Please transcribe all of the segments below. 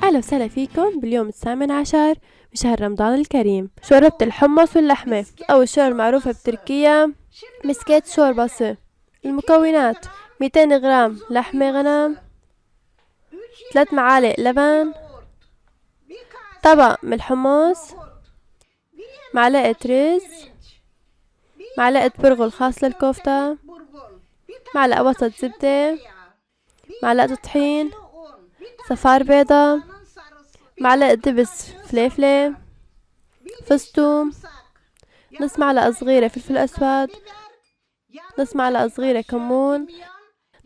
أهلا وسهلا فيكم باليوم 18 من شهر رمضان الكريم. شوربة الحمص واللحمة أو الشوربة المعروفة بتركيا مسكات شوربası. المكونات 200 غرام لحمة غنم، 3 معالق لبن، طبق من الحمص، معلقة رز، معلقة برغل خاص للكفتة، معلقة وسط زبدة، معلقة طحين، صفار بيضة، معلقة دبس فليفلة، فص ثوم، نص معلقة صغيرة فلفل أسود، نص معلقة صغيرة كمون،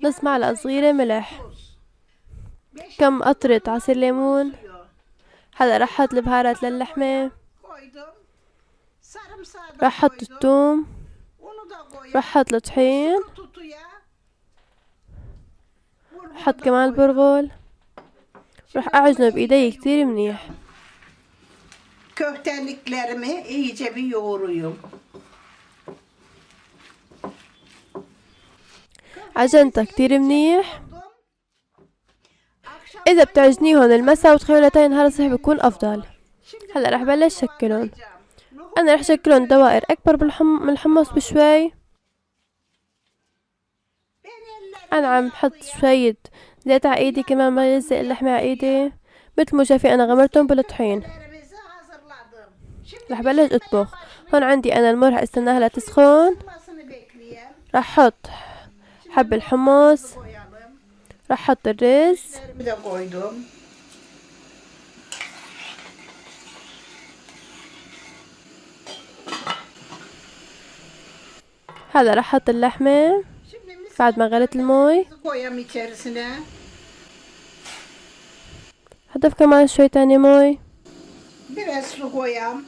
نص معلقة صغيرة ملح، كم قطرة عصير ليمون. هلا راح احط البهارات للحمة، راح احط الثوم، راح احط الطحين، راح احط كمان البرغل، راح اعجنه بايدي كتير منيح. Köfteliklerimi iyice bir yoğuruyorum. عجنتها كتير منيح. اذا بتعجنيهم المسا وتخليهم لتاني نهار الصبح بيكون افضل. هلا رح بلش شكلهم. انا رح شكلهم دوائر اكبر من الحمص بشوي. انا عم بحط شوية زيت على ايدي، كمان بلزق اللحمة على ايدي. مثل ما شايفين انا غمرتهم بالطحين. رح بلش اطبخ. هون عندي انا المر، رح استناها لتسخن. رح احط حب الحمص، رح احط الرز، Bir de koydum. هلا رح احط اللحمة بعد ما غلت المي. Koyam içerisine. هضيف كمان شوي تاني مي. Biraz su koyam.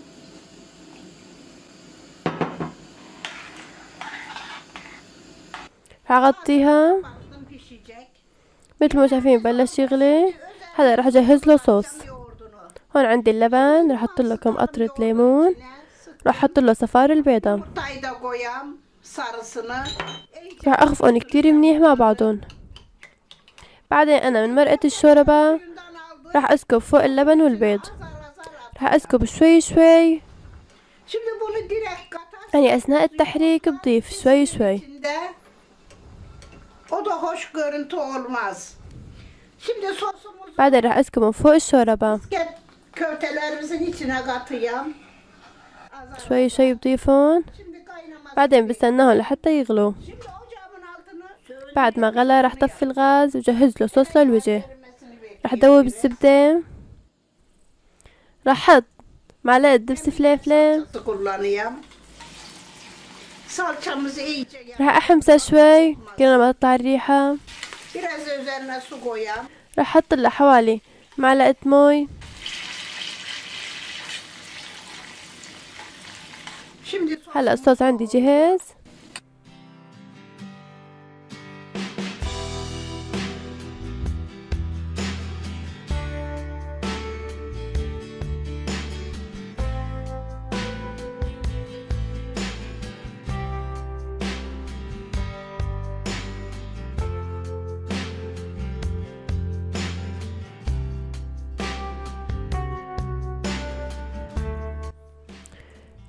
رح اغطيها. Baktım pişecek. مثل ما شايفين بلش يغلي. هلا رح اجهز له صوص. Yoğurdunu. هون عندي اللبن، رح احط له كم قطرة ليمون، رح احط له صفار البيضة، Yumurtayı da koyam. Sarısını. رح اخفقهم كتير منيح مع بعضهم. بعدين انا من مرقة الشوربة Bundan aldım. رح اسكب فوق اللبن والبيض. Azar azar. رح اسكب شوي شوي. Şimdi bunu direkt katar. يعني اثناء التحريك بضيف شوي شوي. İçinde. O da hoş görüntü olmaz. Şimdi sosumuzu بعدين رح اسكبهم فوق الشوربة. köftelerimizin içine katayım. شوي شوي بضيفهم. Şimdi kaynaması. بعدين بستناهم لحتى يغلوا. Şimdi ocağımın altını بعد ما غلى رح طفي الغاز وجهز له صوص للوجه. sönmesini bekliyorum. رح دوب الزبدة، رح احط معلقة دبس فليفلة، Salçası kullanayım. Salçamızı iyice رح احمسها شوي كده ما تطلع الريحة. biraz da üzerine su koyayım. رح احط لها حوالي معلقة مي. Şimdi هلا الصوص عندي جاهز.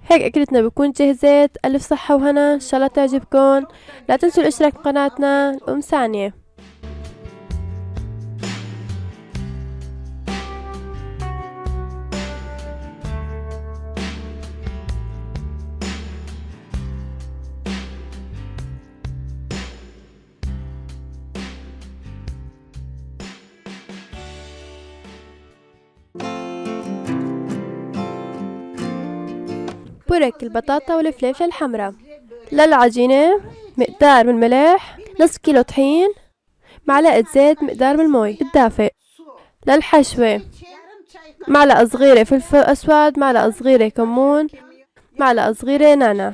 هيك اكلتنا بكون جهزت. الف صحة وهنا، ان شاء الله تعجبكم. لا تنسوا الاشتراك بقناتنا الام ثانية. برك البطاطا والفلفل الحمراء. للعجينة مقدار من الملح، نصف كيلو طحين، معلقة زيت، مقدار من المي الدافئ. للحشوة yarım çay معلقة صغيرة فلفل أسود، معلقة صغيرة كمون، معلقة صغيرة نعناع.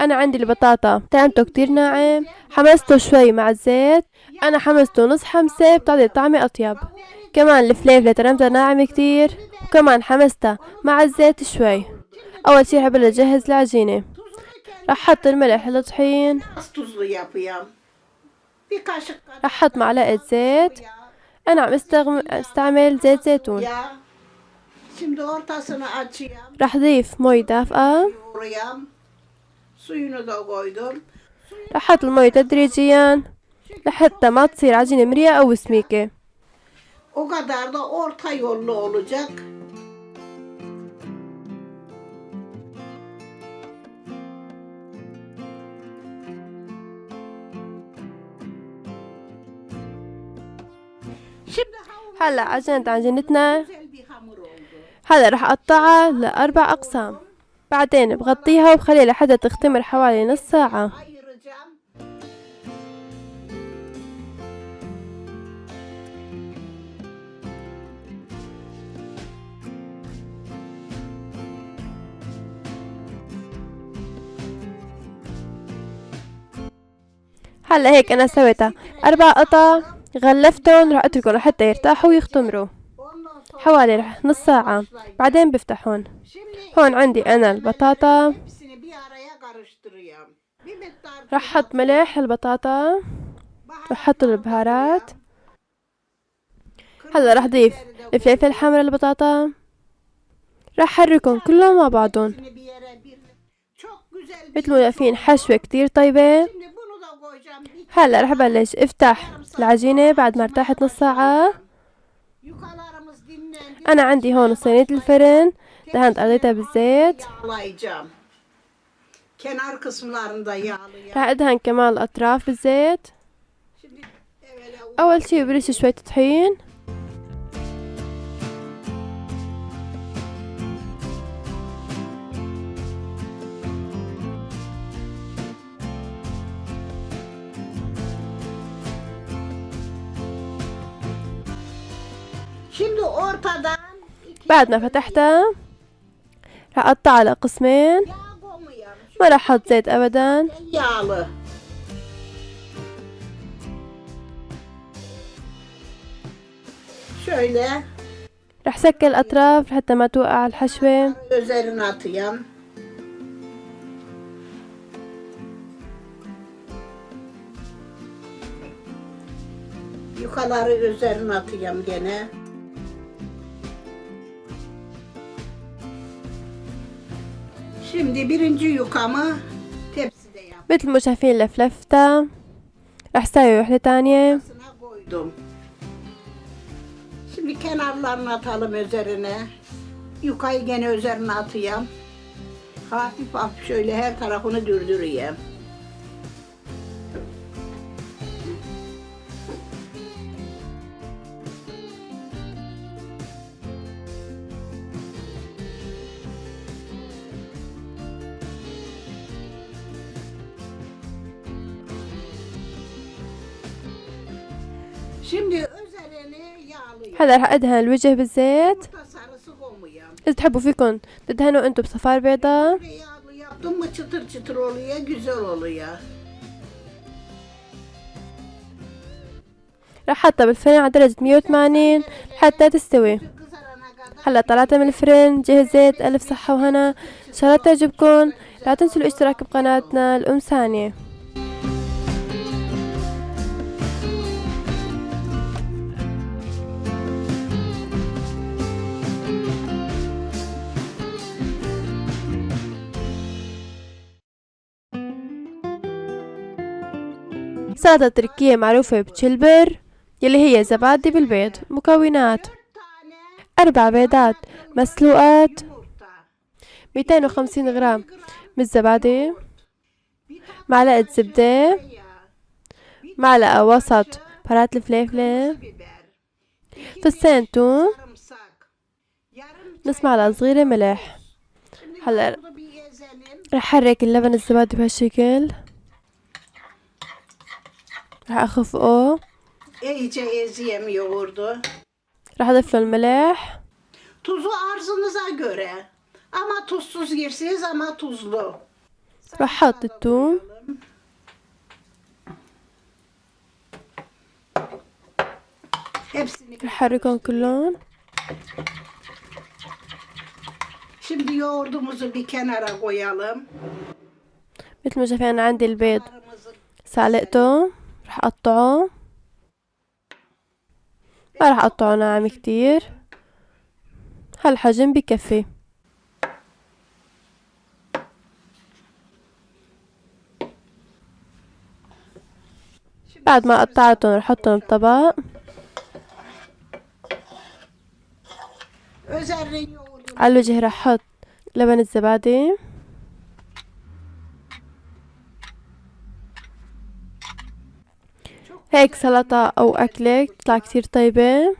أنا عندي البطاطا طعمته كتير ناعم، حمسته شوي مع الزيت. أنا حمسته نص حمسة بتعطي طعمة أطيب. كمان الفليفلة ترمتها ناعمة كتير، وكمان حمستها مع الزيت شوي. أول شي حبل أجهز العجينة. راح أحط الملح الطحين، az tuzlu yapayım. Bir kaşık kadar راح أحط معلقة زيت، أنا عم استعمل زيت زيتون. Ya. Şimdi ortasını açayım. رح ضيف مي دافئة. Yoğurayım. Suyunu da koydum. رح أحط المي تدريجيا لحتى ما تصير عجينة مرية أو سميكة. O kadar da orta yollu olacak. Şimdi هلا عجينتنا güzel bir hamur oldu. هلا رح أقطعها ل4 أقسام. بعدين بغطيها وبخليها لحتى تختمر حوالي نص ساعة. Ayıracağım. هلا هيك أنا سويتها 4 قطع، غلفتهم رح أتركهم لحتى يرتاحوا ويختمروا Ondan sonra حوالي نص ساعة. بعدين بفتحهم. şimdi هون عندي أنا البطاطا، hepsini bir araya karıştırıyorum. Bir miktar رح أحط ملح البطاطا، رح أحط البهارات. هلا رح أضيف الفلفل الحمرا البطاطا، رح أحركهم كلهم مع بعضهم. hepsini bir yere bir çok güzel bir مثل ما شايفين حشوة كتير طيبة. Şimdi bunu da koyacağım. Bir هلا رح بلش افتح العجينة بعد ما ارتاحت نص ساعة. yukalarımız dinlendi. أنا عندي هون صينية الفرن، دهنت أرضيتها بالزيت. Yağlayacağım. Kenar kısımlarında yağlayacağım. رح أدهن كمان الأطراف بالزيت. Şimdi evvela أول شي برش شوية طحين. Şimdi ortadan بعد ما فتحتها رح أقطعها لقسمين. yağ koymuyorum. ما رح أحط زيت أبدا. Yağlı. Şöyle رح سكر الأطراف حتى ما توقع الحشوة. üzerine atayım. Yukaları üzerine atayım gene. Şimdi birinci yukamı tepside yaptım. مثل ما شايفين لفلفتها. رح ساوي وحدة تانية. Koydum. Şimdi kenarlarını atalım üzerine. Yukayı gene üzerine atayım. Hafif hafif şöyle her tarafını dürdüreyim. Şimdi üzerini yağlıyorum. هلا رح أدهن الوجه بالزيت. Yumurta sarısı koymuyorum. إذا تحبوا فيكن تدهنوا انتو بصفار بيضة. Böyle yağlı yaptım mı çıtır çıtır oluyor, güzel oluyor. رح أحطها بالفرن على درجة 180 حتى تستوي. Kızarana kadar هلا طلعتها من الفرن، جهزت. ألف صحة وهنا. إن شاء الله تعجبكن. لا تنسوا الاشتراك بقناتنا الأم ثانية. سلطة تركية معروفة بتشلبر، يلي هي زبادي بالبيض. مكونات: 4 بيضات مسلوقات، yumurta, 250 غرام من الزبادي، معلقة زبدة، yağ, معلقة وسط بهارات الفلفلة، biber, فصين توم، sarımsak, yarım نص معلقة صغيرة ملح. هلا yoğurdu bir ezelim. رح أحرك اللبن الزبادي بهالشكل، رح أخفقه، İyice ezeyim yoğurdu. رح أضيف له الملح. Tuzu arzunuza göre. Ama tuzsuz yersiniz ama tuzlu. رح أحط الثوم. Hepsini. رح أحركهم كلهم. Şimdi yoğurdumuzu bir kenara koyalım. مثل ما شايفين أنا عندي البيض Sarımızı سلقته، رح أقطعه. ما راح اقطعه ناعم كتير، هالحجم بكفي. بعد ما قطعتهم رح احطهم بطبق. على الوجه رح احط لبن الزبادي، هيك سلطة او اكلة تطلع كتير طيبة،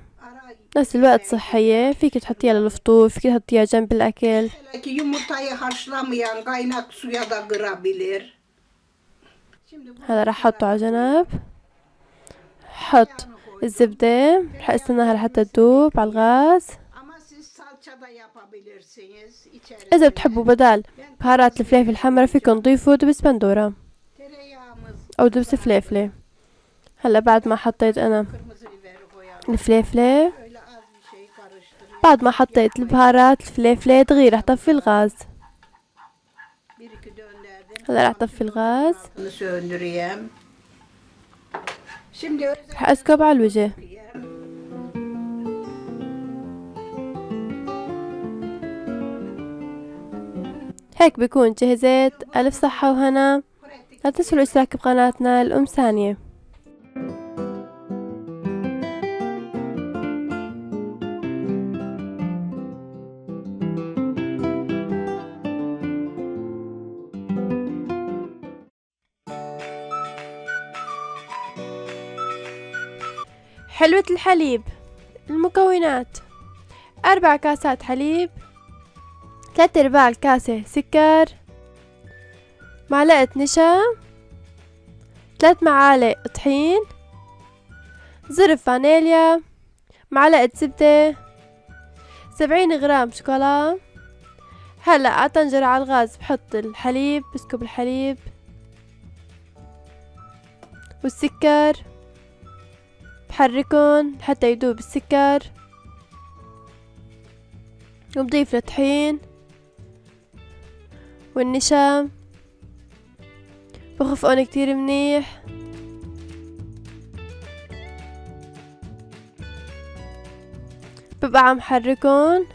نفس الوقت صحية. فيك تحطيها للفطور، فيك تحطيها جنب الاكل. Yumurtayı haşlamayan kaynak suya da kırabilir. هلا رح احطه على جنب. حط الزبدة، رح استناها لحتى تذوب على الغاز. Ama siz salça da yapabilirsiniz içerisine. اذا بتحبوا بدال بهارات الفلفل الحمرا فيكن تضيفوا دبس بندورة Tereyağımız, او دبس فليفلة. هلا بعد ما حطيت انا kırmızı biberi koyalım. الفليفلة، Öyle az bir şey karıştırıyorum. بعد ما حطيت البهارات الفليفلة دغيا رح طفي الغاز. Bir iki döndürdüm. هلا رح طفي الغاز، Altını söndüreyim. Şimdi رح اسكب على الوجه. هيك بكون جهزت. ألف صحة وهنا. لا تنسوا الاشتراك بقناتنا الأم ثانية. حلوة الحليب. المكونات: 4 كاسات حليب، 3/4 الكاسة سكر، معلقة نشا، 3 معالق طحين، زرف فانيليا، معلقة زبدة، 70 غرام شوكولا. هلا على طنجرة على الغاز بحط الحليب، بسكب الحليب والسكر، بحركن حتى يدوب السكر، وبضيف الطحين والنشا، بخفقن كتير منيح. ببقى عم حركن،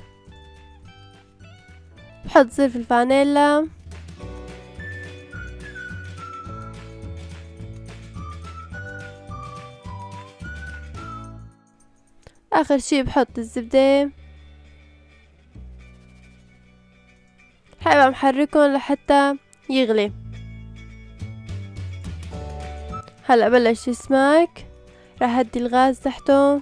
بحط زرف الفانيلا، اخر شي بحط الزبدة. هبقى محركن لحتى يغلي. هلا بلش يسمك، راح هدي الغاز تحته.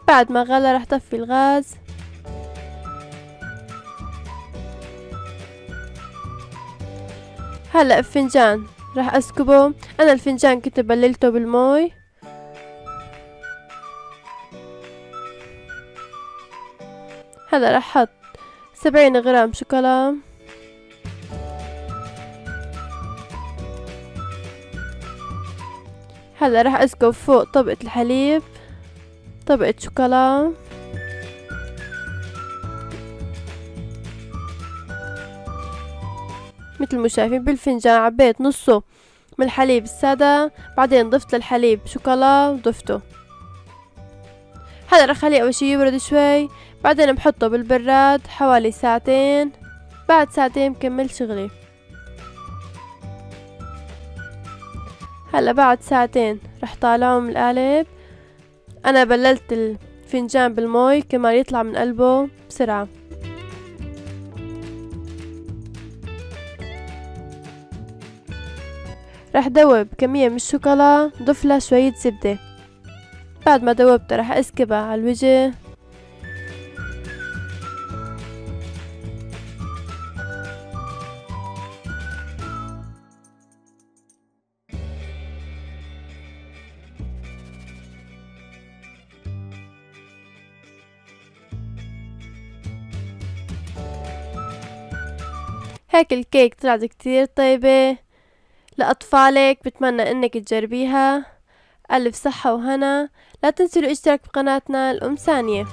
بعد ما غلى راح طفي الغاز. هلا بفنجان راح اسكبه. انا الفنجان كنت بللته بالمي. هلا راح احط 70 غرام شوكولا، هلا راح اسكب فوق طبقة الحليب طبقة شوكولا، مثل ما شايفين بالفنجان عبيت نصه من الحليب السادة، بعدين ضفت الحليب شوكولا وضفته. هلا راح اخليه اول شي يبرد شوي، بعدين بحطه بالبراد حوالي ساعتين. بعد ساعتين بكمل شغلي. هلا بعد ساعتين راح طالعه من القالب. انا بللت الفنجان بالمي كمان يطلع من قلبه بسرعة. راح دوب كمية من الشوكولا، ضفلها شوية زبدة. بعد ما دوبتها راح اسكبها على الوجه. هيك الكيك طلعت كتير طيبة لأطفالك، بتمنى انك تجربيها. ألف صحة وهنا. لا تنسوا الاشتراك بقناتنا الأم ثانية.